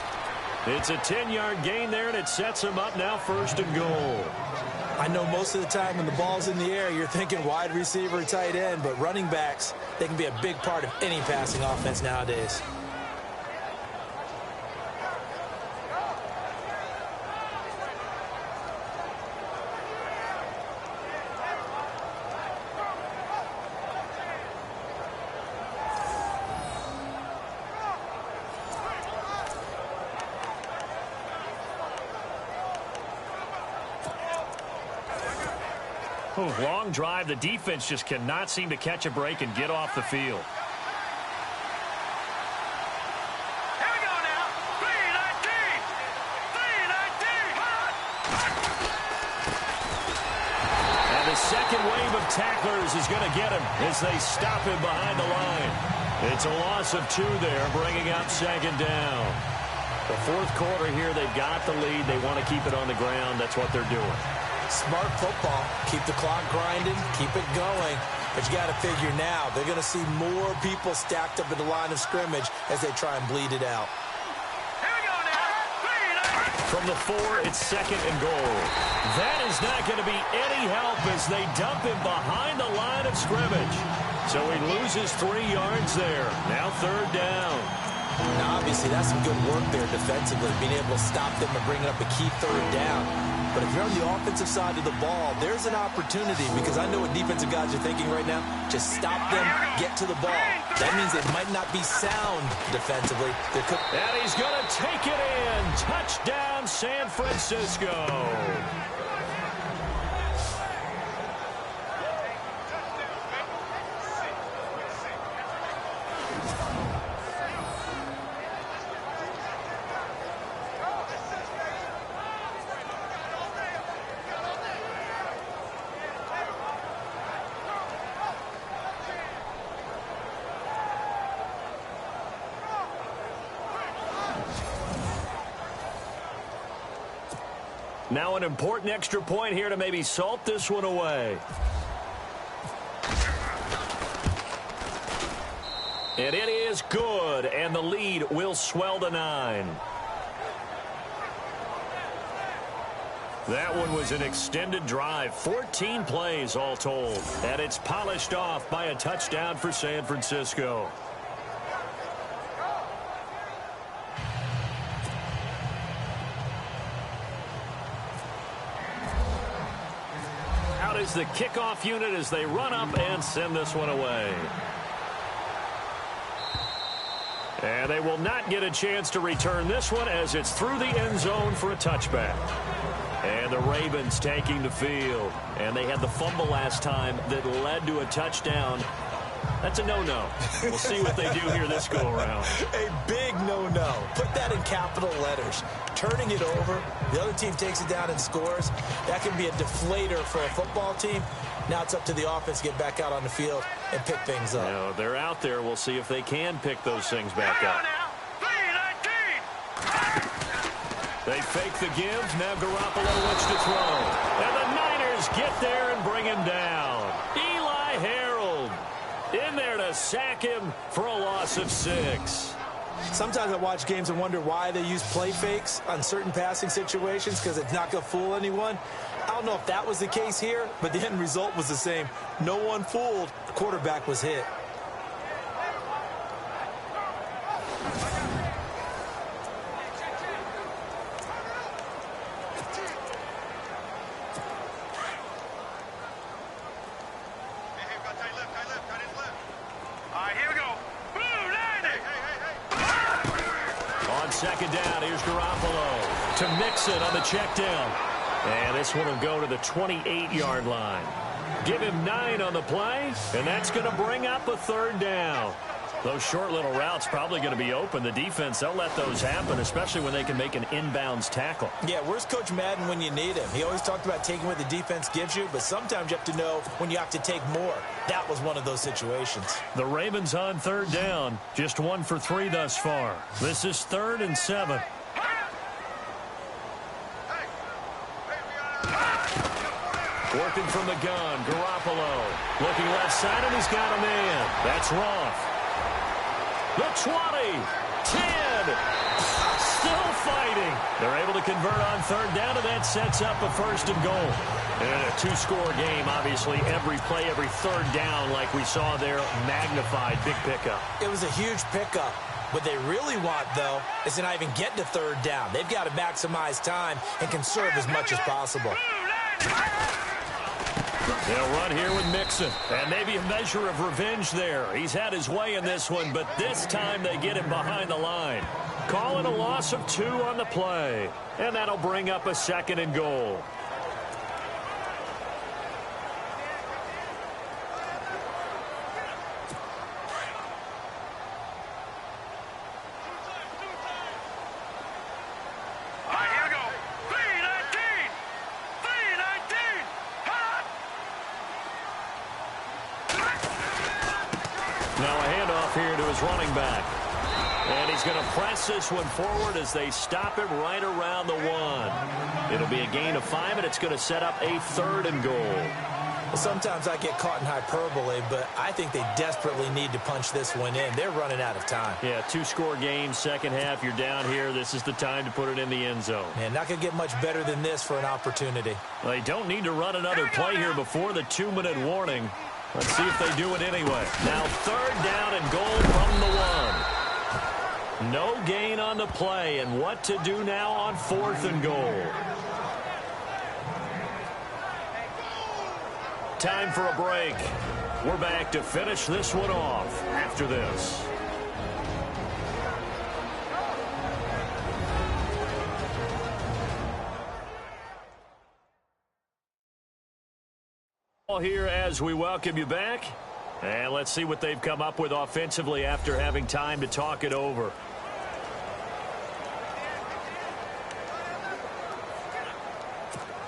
It's a 10-yard gain there, and it sets him up now 1st and goal. I know most of the time when the ball's in the air, you're thinking wide receiver, tight end, but running backs, they can be a big part of any passing offense nowadays. Long drive. The defense just cannot seem to catch a break and get off the field. Here we go now. 319. 319. And the second wave of tacklers is going to get him as they stop him behind the line. It's a loss of 2 there, bringing up second down. The fourth quarter here, they've got the lead. They want to keep it on the ground. That's what they're doing. Smart football. Keep the clock grinding. Keep it going. But you got to figure now, they're going to see more people stacked up at the line of scrimmage as they try and bleed it out. Here we go now. 319. From the 4, it's second and goal. That is not going to be any help as they dump him behind the line of scrimmage. So he loses 3 yards there. Now third down. Now, obviously, that's some good work there defensively, being able to stop them and bring up a key third down. But if you're on the offensive side of the ball, there's an opportunity because I know what defensive guys are thinking right now. Just stop them, get to the ball. That means they might not be sound defensively. And he's going to take it in. Touchdown, San Francisco. Now an important extra point here to maybe salt this one away. And it is good, and the lead will swell to 9. That one was an extended drive, 14 plays all told. And it's polished off by a touchdown for San Francisco. Is the kickoff unit as they run up and send this one away. And they will not get a chance to return this one as it's through the end zone for a touchback. And the Ravens taking the field. And they had the fumble last time that led to a touchdown. That's a no-no. We'll see what they do here this go-around. A big no-no. Put that in capital letters. Turning it over, the other team takes it down and scores. That can be a deflator for a football team. Now it's up to the offense to get back out on the field and pick things up. Now, they're out there. We'll see if they can pick those things back up. They fake the give. Now Garoppolo looks to throw. And the Niners get there and bring him down. Eli Harold in there to sack him for a loss of 6. Sometimes I watch games and wonder why they use play fakes on certain passing situations because it's not going to fool anyone. I don't know if that was the case here, but the end result was the same. No one fooled. The quarterback was hit. Second down, here's Garoppolo to Mixon on the check down. And this one will go to the 28-yard line. Give him 9 on the play, and that's going to bring up a third down. Those short little routes probably going to be open. The defense, they'll let those happen, especially when they can make an inbounds tackle. Yeah, where's Coach Madden when you need him? He always talked about taking what the defense gives you, but sometimes you have to know when you have to take more. That was one of those situations. The Ravens on third down, just 1 for 3 thus far. This is 3rd and 7. Working from the gun, Garoppolo. Looking left side, and he's got a man. That's Roth. The 20, 10, still fighting. They're able to convert on third down, and that sets up a 1st and goal. And in a 2-score game, obviously, every play, every third down, like we saw there, magnified. Big pickup. It was a huge pickup. What they really want, though, is to not even get to third down. They've got to maximize time and conserve as much as possible. They'll run here with Mixon. And maybe a measure of revenge there. He's had his way in this one, but this time they get him behind the line. Call it a loss of 2 on the play. And that'll bring up a 2nd and goal. Running back. And he's going to press this one forward as they stop him right around the 1. It'll be a gain of 5, and it's going to set up a 3rd and goal. Well, sometimes I get caught in hyperbole, but I think they desperately need to punch this one in. They're running out of time. Yeah, 2-score game, second half, you're down here. This is the time to put it in the end zone. Man, not going to get much better than this for an opportunity. Well, they don't need to run another play here before the 2-minute warning. Let's see if they do it anyway. Now 3rd down and goal from the 1. No gain on the play, and what to do now on 4th and goal. Time for a break. We're back to finish this one off after this. Here as we welcome you back, and let's see what they've come up with offensively after having time to talk it over.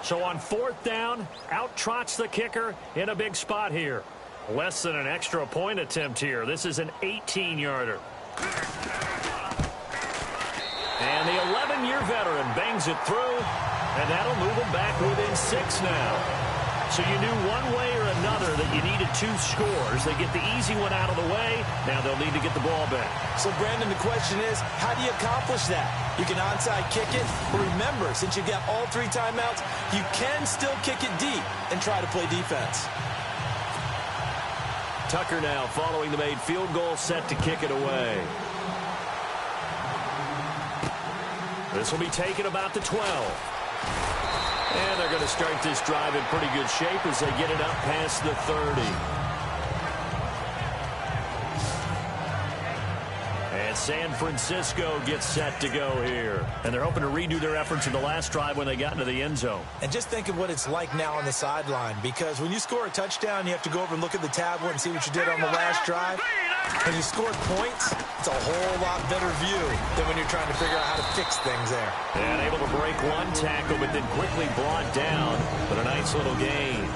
So on 4th down, out trots the kicker in a big spot here. Less than an extra point attempt here. This is an 18-yarder. And the 11-year veteran bangs it through, and that'll move him back within 6 now. So you knew one way or another that you needed 2 scores. They get the easy one out of the way. Now they'll need to get the ball back. So, Brandon, the question is, how do you accomplish that? You can onside kick it, but remember, since you've got all 3 timeouts, you can still kick it deep and try to play defense. Tucker now following the made field goal, set to kick it away. This will be taken about the 12. And they're going to start this drive in pretty good shape as they get it up past the 30. And San Francisco gets set to go here. And they're hoping to redo their efforts in the last drive when they got into the end zone. And just think of what it's like now on the sideline, because when you score a touchdown, you have to go over and look at the tablet and see what you did on the last drive. When you score points, it's a whole lot better view than when you're trying to figure out how to fix things there. And able to break one tackle, but then quickly brought down. But a nice little gain.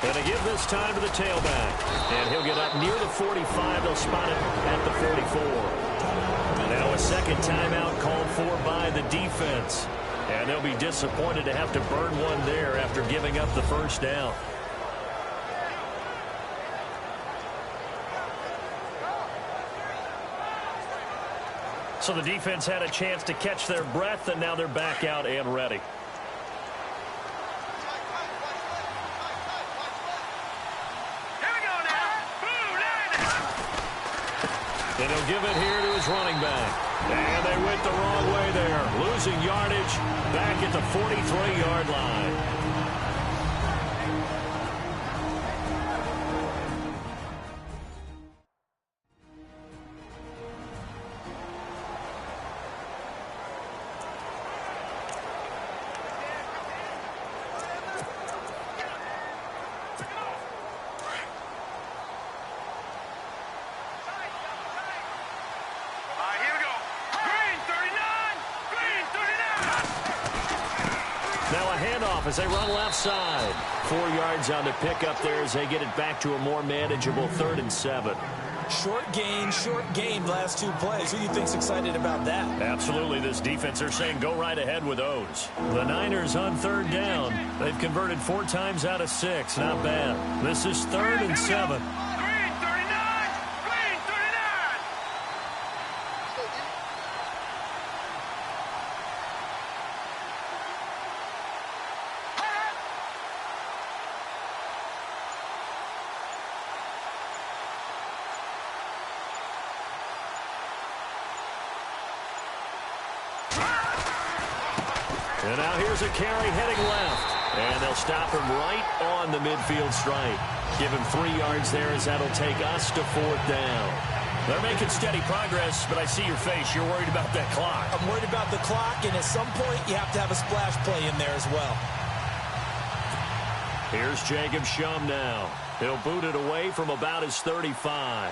And they give this time to the tailback. And he'll get up near the 45. They'll spot it at the 44. Now a second timeout called for by the defense. And they'll be disappointed to have to burn one there after giving up the first down. So the defense had a chance to catch their breath, and now they're back out and ready. And he'll give it here to his running back. And they went the wrong way there. Losing yardage back at the 43-yard line. Now a handoff as they run left side. 4 yards on the pickup there as they get it back to a more manageable 3rd and 7. Short gain last 2 plays. Who do you think's excited about that? Absolutely. This defense, they're saying go right ahead with those. The Niners on 3rd down. They've converted 4 times out of 6. Not bad. This is 3rd and 7. And now here's a carry heading left. And they'll stop him right on the midfield stripe. Give him 3 yards there as that'll take us to 4th down. They're making steady progress, but I see your face. You're worried about that clock. I'm worried about the clock, and at some point you have to have a splash play in there as well. Here's Jacob Shum now. He'll boot it away from about his 35.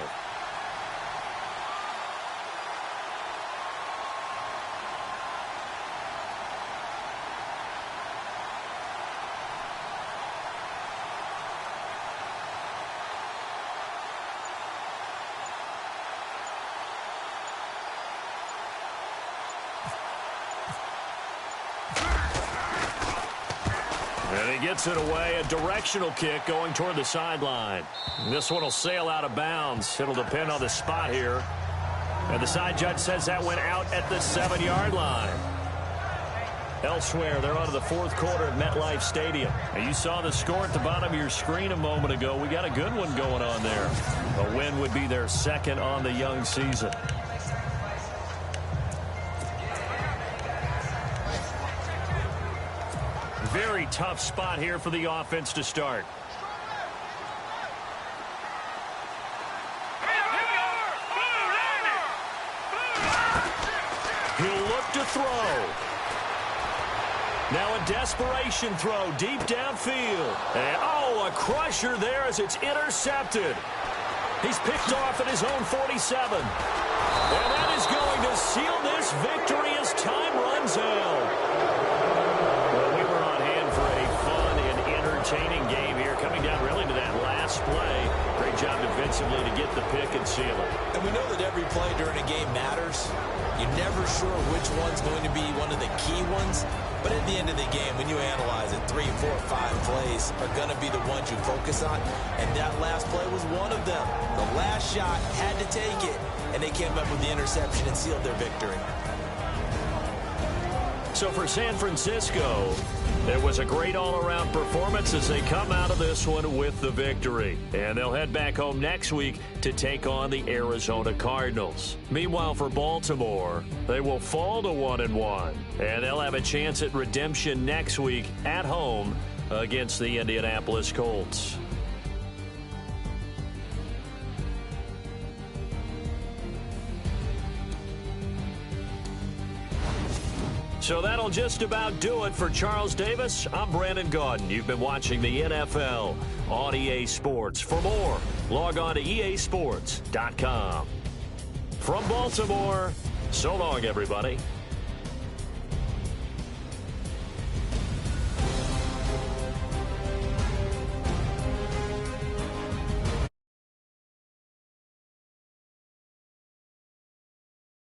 And he gets it away, a directional kick going toward the sideline. This one will sail out of bounds. It'll depend on the spot here. And the side judge says that went out at the 7-yard line. Elsewhere, they're on to the 4th quarter at MetLife Stadium. And you saw the score at the bottom of your screen a moment ago. We got a good one going on there. A win would be their 2nd on the young season. Very tough spot here for the offense to start. He'll look to throw. Now a desperation throw deep downfield. And, oh, a crusher there as it's intercepted. He's picked off at his own 47. And that is going to seal this victory as time runs out. Entertaining game here, coming down really to that last play. Great job defensively to get the pick and seal it. And we know that every play during a game matters. You're never sure which one's going to be one of the key ones. But at the end of the game, when you analyze it, 3, 4, 5 plays are going to be the ones you focus on. And that last play was one of them. The last shot had to take it, and they came up with the interception and sealed their victory. So for San Francisco, it was a great all-around performance as they come out of this one with the victory. And they'll head back home next week to take on the Arizona Cardinals. Meanwhile, for Baltimore, they will fall to 1-1. And they'll have a chance at redemption next week at home against the Indianapolis Colts. So that'll just about do it for Charles Davis. I'm Brandon Gaudin. You've been watching the NFL on EA Sports. For more, log on to easports.com. From Baltimore, so long, everybody.